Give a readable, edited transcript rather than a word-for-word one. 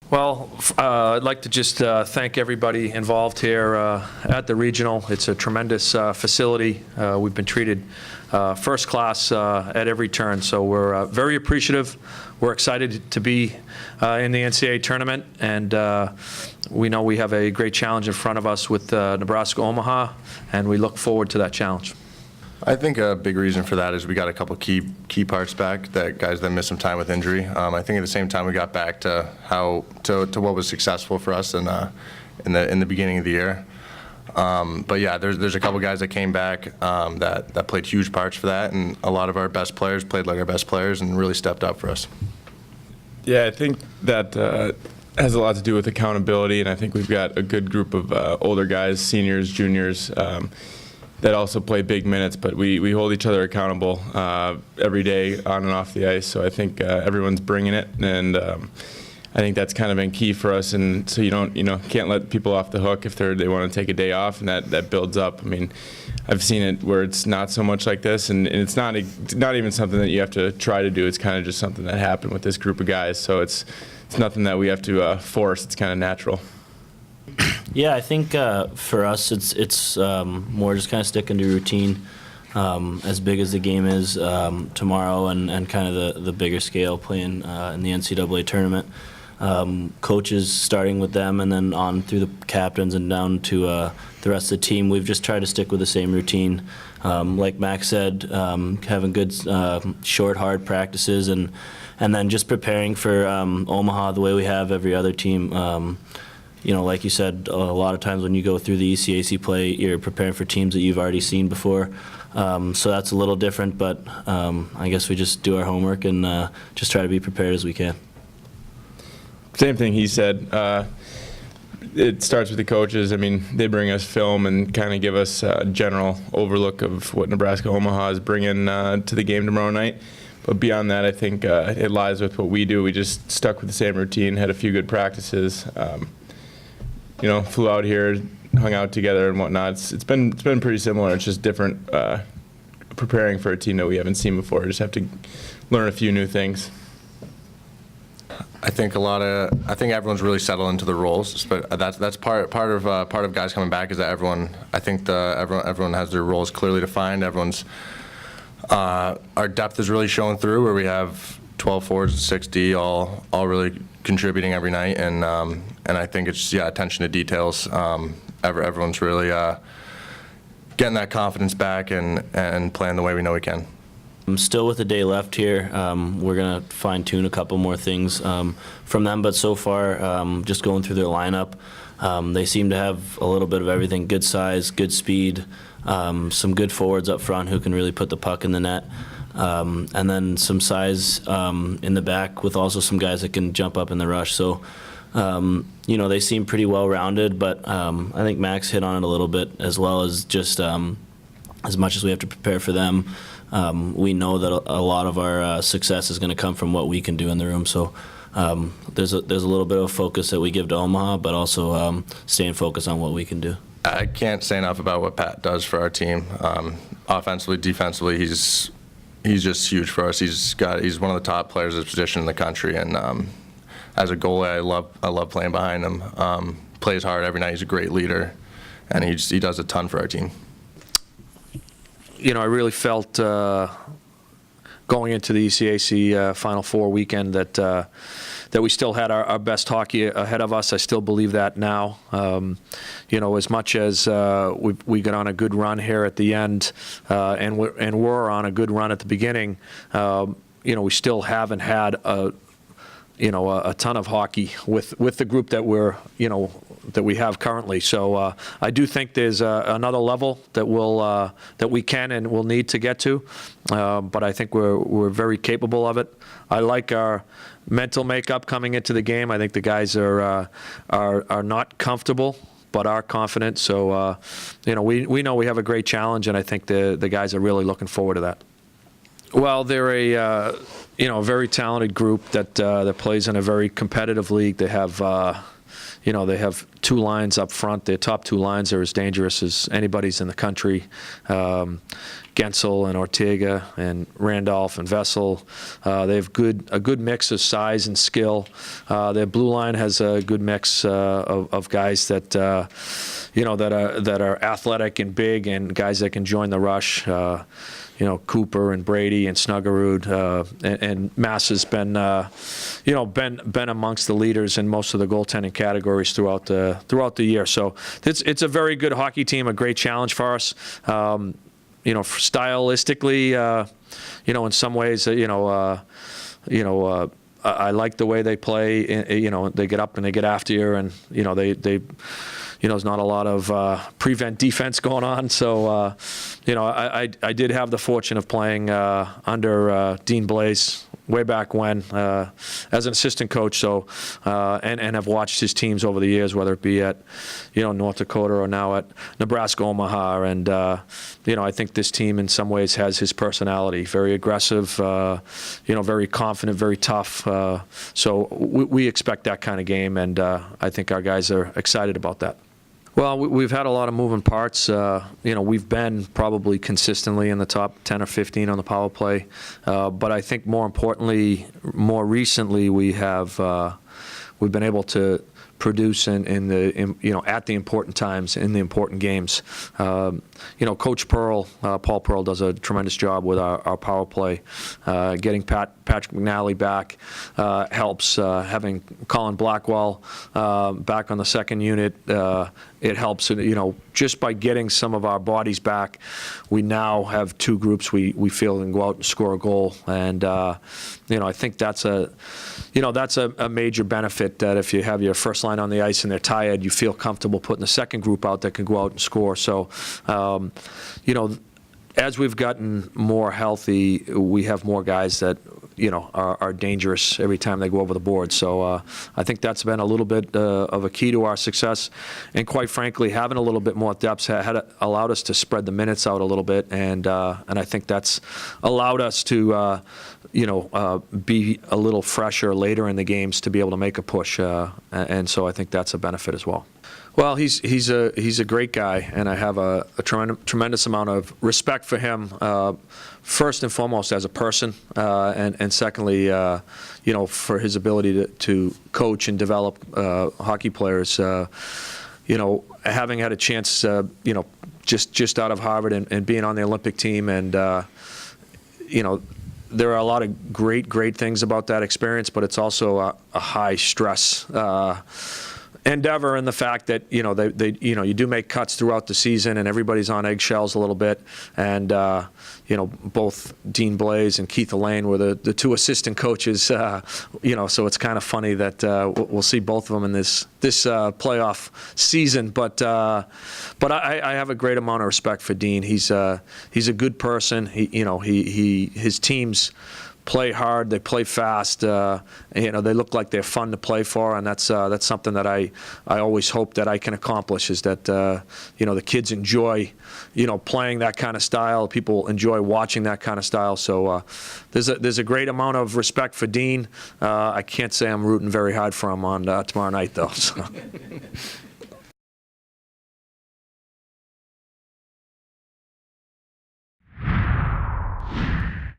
Well, I'd like to just thank everybody involved here at the regional. It's a tremendous facility. We've been treated first class at every turn, so we're very appreciative. We're excited to be in the NCAA tournament, and we know we have a great challenge in front of us with Nebraska-Omaha, and we look forward to that challenge. I think a big reason for that is we got a couple key parts back, that guys that missed some time with injury. I think at the same time we got back to what was successful for us in the beginning of the year. But yeah, there's a couple guys that came back that played huge parts for that, and a lot of our best players played like our best players and really stepped up for us. Yeah, I think that has a lot to do with accountability, and I think we've got a good group of older guys, seniors, juniors, that also play big minutes, but we hold each other accountable every day on and off the ice. So I think everyone's bringing it, and I think that's kind of been key for us. And so can't let people off the hook if they want to take a day off, and that builds up. I mean, I've seen it where it's not so much like this, and it's not even something that you have to try to do. It's kind of just something that happened with this group of guys. So it's nothing that we have to force. It's kind of natural. Yeah, I think for us it's more just kind of sticking to routine. As big as the game is tomorrow, and kind of the bigger scale playing in the NCAA tournament. Coaches, starting with them and then on through the captains and down to the rest of the team, we've just tried to stick with the same routine. Like Max said, having good short, hard practices, and then just preparing for Omaha the way we have every other team. Like you said, a lot of times when you go through the ECAC play, you're preparing for teams that you've already seen before. So that's a little different, but I guess we just do our homework and just try to be prepared as we can. Same thing he said. It starts with the coaches. I mean, they bring us film and kind of give us a general overlook of what Nebraska-Omaha is bringing to the game tomorrow night. But beyond that, I think it lies with what we do. We just stuck with the same routine, had a few good practices. Flew out here, hung out together and whatnot. It's been pretty similar. It's just different, preparing for a team that we haven't seen before. Just have to learn a few new things. I think everyone's really settled into the roles. But that's part of guys coming back is that everyone has their roles clearly defined. Our depth is really showing through, where we have 12 forwards and 6D all really contributing every night, and I think it's attention to details. Everyone's really getting that confidence back and playing the way we know we can. Still with a day left here, we're going to fine-tune a couple more things from them, but so far, just going through their lineup, they seem to have a little bit of everything: good size, good speed, some good forwards up front who can really put the puck in the net. And then some size in the back with also some guys that can jump up in the rush. So, they seem pretty well-rounded, but I think Max hit on it a little bit, as well as just as much as we have to prepare for them, we know that a lot of our success is going to come from what we can do in the room. So there's a little bit of focus that we give to Omaha, but also staying focused on what we can do. I can't say enough about what Pat does for our team. Offensively, defensively, he's just huge for us. He's one of the top players of his position in the country, and as a goalie, I love playing behind him. Plays hard every night. He's a great leader, and he does a ton for our team. I really felt going into the ECAC Final Four weekend that we still had our best hockey ahead of us. I still believe that now. As much as we got on a good run here at the end, and we're on a good run at the beginning, we still haven't had a ton of hockey with the group that that we have currently. So I do think there's another level that we can and will need to get to, but I think we're very capable of it. I like our mental makeup coming into the game. I think the guys are not comfortable, but are confident. So we know we have a great challenge, and I think the guys are really looking forward to that. Well, they're a very talented group that plays in a very competitive league. They have they have two lines up front. Their top two lines are as dangerous as anybody's in the country. Gensel and Ortega and Randolph and Vessel. They have a good mix of size and skill. Their blue line has a good mix of guys that that are athletic and big, and guys that can join the rush. Cooper and Brady and Snuggerud, and Mass has been been amongst the leaders in most of the goaltending categories throughout the year. So it's a very good hockey team, a great challenge for us. Stylistically, in some ways, I like the way they play. They get up and they get after you, and they there's not a lot of prevent defense going on. So, I did have the fortune of playing under Dean Blaze way back when as an assistant coach. So, and have watched his teams over the years, whether it be at, North Dakota or now at Nebraska Omaha. And, I think this team in some ways has his personality, very aggressive, very confident, very tough. So we expect that kind of game, and I think our guys are excited about that. Well, we've had a lot of moving parts. We've been probably consistently in the top 10 or 15 on the power play. But I think more importantly, more recently, we've been able to produce at the important times in the important games. Coach Paul Pearl does a tremendous job with our power play. Getting Patrick McNally back helps. Having Colin Blackwell back on the second unit, it helps. Just by getting some of our bodies back, we now have two groups we feel can go out and score a goal. And I think that's a major benefit, that if you have your first line on the ice and they're tired, you feel comfortable putting the second group out that can go out and score. So, as we've gotten more healthy, we have more guys that are dangerous every time they go over the board. So I think that's been a little bit of a key to our success. And quite frankly, having a little bit more depth had allowed us to spread the minutes out a little bit, and I think that's allowed us to be a little fresher later in the games to be able to make a push. And so I think that's a benefit as well. Well, he's a great guy, and I have a tremendous amount of respect for him. First and foremost, as a person, and secondly, for his ability to coach and develop hockey players. Having had a chance, just out of Harvard and being on the Olympic team, and there are a lot of great things about that experience, but it's also a high stress endeavor in the fact that you do make cuts throughout the season, and everybody's on eggshells a little bit. And both Dean Blaze and Keith Elaine were the two assistant coaches. So it's kind of funny that we'll see both of them in this playoff season. But I have a great amount of respect for Dean. He's a good person. His teams play hard, they play fast, they look like they're fun to play for, and that's something that I always hope that I can accomplish, is that the kids enjoy playing that kind of style, people enjoy watching that kind of style. So there's a great amount of respect for Dean. I can't say I'm rooting very hard for him on tomorrow night though. So.